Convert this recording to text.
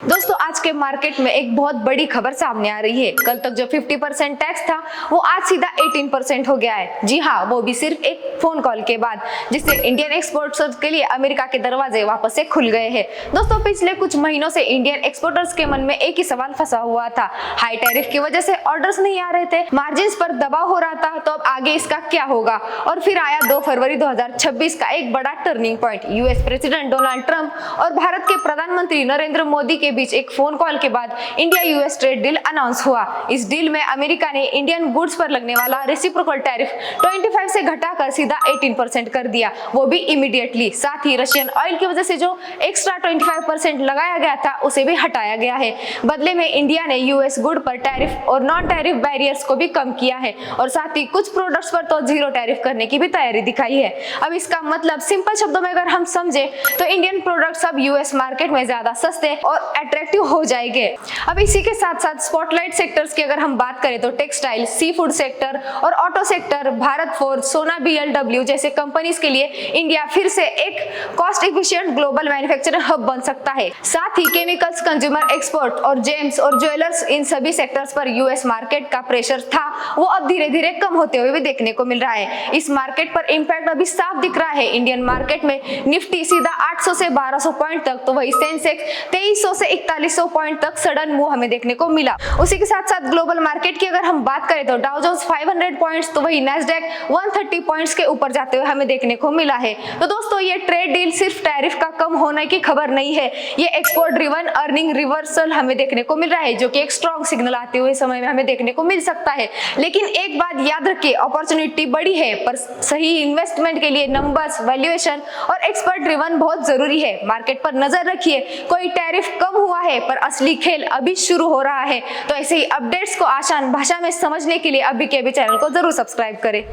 दोस्तों आज के मार्केट में एक बहुत बड़ी खबर सामने आ रही है। कल तक जो 50% टैक्स था वो आज सीधा 18% हो गया है। जी हाँ, वो भी सिर्फ एक फोन कॉल के बाद, जिससे इंडियन एक्सपोर्टर्स के लिए अमेरिका के दरवाजे वापस से खुल गए हैं। दोस्तों पिछले कुछ महीनों से इंडियन एक्सपोर्टर्स के मन में एक ही सवाल फंसा हुआ था। हाई टैरिफ की वजह से ऑर्डर्स नहीं आ रहे थे, मार्जिन पर दबाव हो रहा था, तो अब आगे इसका क्या होगा। और फिर आया 2 फरवरी 2026 का एक बड़ा turning point. US president Donald Trump और भारत के प्रधानमंत्री नरेंद्र मोदी के बीच एक फोन कॉल के बाद India US trade deal announce हुआ। इस डील में अमेरिका ने इंडियन गुड्स पर लगने वाला रेसिप्रोकल टैरिफ 25 से घटाकर सीधा 18% कर दिया, वो भी इमीडिएटली। साथ ही रशियन ऑयल की वजह से जो एक्स्ट्रा 25% लगाया गया था उसे भी हटाया गया है। बदले में इंडिया ने यूएस गुड पर टैरिफ और नॉन टैरिफ बैरियर्स को भी कम किया है और साथ ही कुछ प्रोडक्ट्स पर तो जीरो टैरिफ करने की भी तैयारी दिखाई है। अब इसका मतलब सिंपल शब्दों में अगर हम समझे तो इंडियन प्रोडक्ट्स अब यूएस मार्केट में ज्यादा सस्ते और अट्रैक्टिव हो जाएंगे। अब इसी के साथ साथ स्पॉटलाइट सेक्टर्स की अगर हम बात करें तो टेक्सटाइल, सी फूड सेक्टर और ऑटो सेक्टर, भारत फोर्ज, सोना बीएलडब्ल्यू जैसे कंपनीज के लिए इंडिया फिर से एक cost efficient global manufacturing hub बन सकता है। साथ ही केमिकल्स, कंज्यूमर एक्सपोर्ट और जेम्स और ज्वेलर्स, इन सभी सेक्टर्स पर यूएस मार्केट का प्रेशर था वो अब धीरे धीरे कम होते हुए भी देखने को मिल रहा है। इस मार्केट पर इंपैक्ट अभी साफ दिख रहा है। इंडियन मार्केट में निफ्टी सीधा 800 से 1200 पॉइंट तक, तो वही सेंसेक्स 2300 से 4100 पॉइंट तक सडन मूव हमें देखने को मिला। उसी के साथ साथ ग्लोबल मार्केट की अगर हम बात करें तो डाउ जोन्स 500 पॉइंट्स, तो वही नैस्डैक 130 पॉइंट्स के ऊपर जाते हुए हमें देखने को मिला है। तो दोस्तों ये ट्रेड डील सिर्फ टैरिफ का कम होने की खबर नहीं है, ये एक्सपोर्ट ड्रिवन अर्निंग रिवर्सल हमें देखने को मिल रहा है, जो कि एक स्ट्रॉन्ग सिग्नल आते हुए समय में हमें देखने को मिल सकता है। लेकिन एक बात याद रखिए, अपॉर्चुनिटी बड़ी है पर सही इन्वेस्टमेंट के लिए नंबर्स, वैल्यूएशन और एक्सपर्ट ड्रिवन बहुत जरूरी है। मार्केट पर नजर रखिए, कोई टैरिफ कम हुआ है पर असली खेल अभी शुरू हो रहा है। तो ऐसे ही अपडेट्स को आसान भाषा में समझने के लिए अभी के अभी चैनल को जरूर सब्सक्राइब करें।